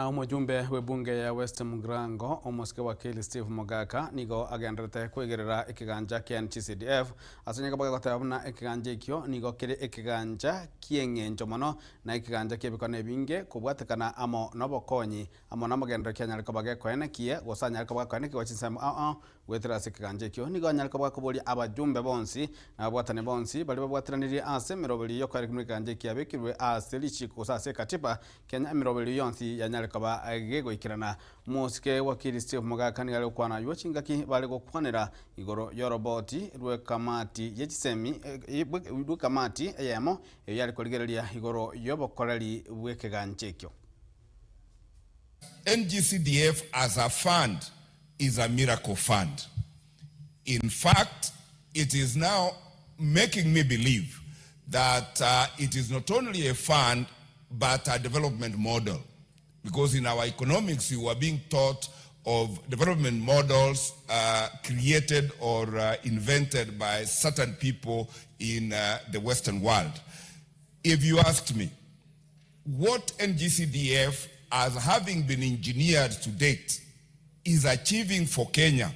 Mujumbe webunge ya West Mugirango omusike wakili Steve Mogaka nigo agendrete kwegerera ikiganja kia NG-CDF asonye kabaga gotabuna ikiganja ikyo nigo kiri ikiganja kiengenjo mono na ikiganja kibikone binge kubwatekana amo nobokonyi amo namagendera kia nyalika bage kwene kie gosanya nyalika bage kwene kiwachinsa wetera sikiganja ikyo nigo nyalika bage kubuli abajumbe bonsi na bwatane bonsi bali babwatiraniri ase mirobeli yo kwari kumikiganja kia bikirwe ase lichiko sase katiba Kenya mirobeli yonsi ya nyalika kaba agego ikirana musike wakili Steve Mogaka ni gale kwana yochingaki bale gokwanira igoro yoroboti rwe kamati yechisemi rwe kamati eyemo yali koligerelia igoro yobokorali bwekeganchekyo. NG-CDF as a fund is a miracle fund. In fact, it is now making me believe that it is not only a fund but a development model. Because in our economics, you are being taught of development models created or invented by certain people in the Western world. If you asked me, what NG-CDF, as having been engineered to date, is achieving for Kenya,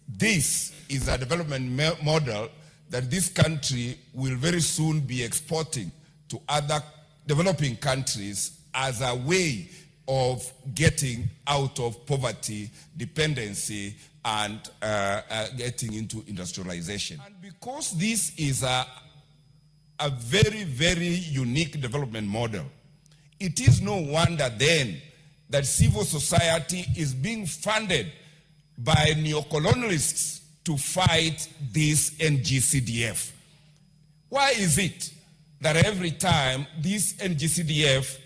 this is a development model that this country will very soon be exporting to other developing countries as a way of getting out of poverty, dependency, and getting into industrialization. And because this is a very, very unique development model, it is no wonder then that civil society is being funded by neocolonialists to fight this NG-CDF. Why is it that every time this NG-CDF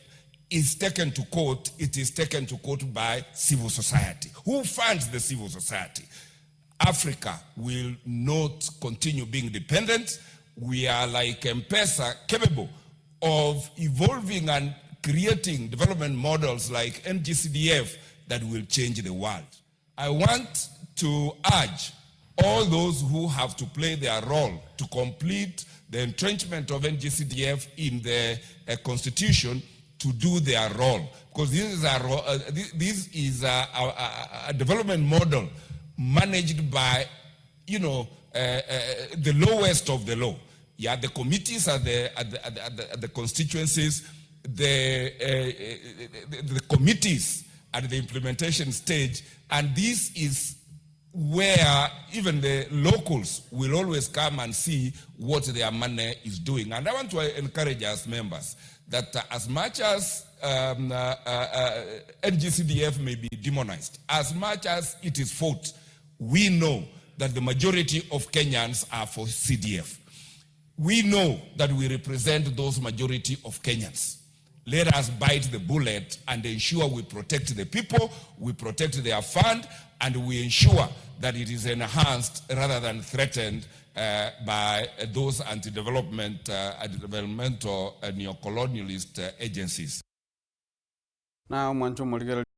is taken to court, it is taken to court by civil society? Who funds the civil society? Africa will not continue being dependent. We are like M-Pesa, capable of evolving and creating development models like NG-CDF that will change the world. I want to urge all those who have to play their role to complete the entrenchment of NG-CDF in the Constitution to do their role, because this is a development model managed by, the lowest of the low. Yeah, the committees at the constituencies, the committees at the implementation stage, and this is where even the locals will always come and see what their money is doing. And I want to encourage us members that as much as NG-CDF may be demonized, as much as it is fought, we know that the majority of Kenyans are for CDF. We know that we represent those majority of Kenyans. Let us bite the bullet and ensure we protect the people, we protect their fund, and we ensure that it is enhanced rather than threatened by those anti-developmental neocolonialist agencies. Now,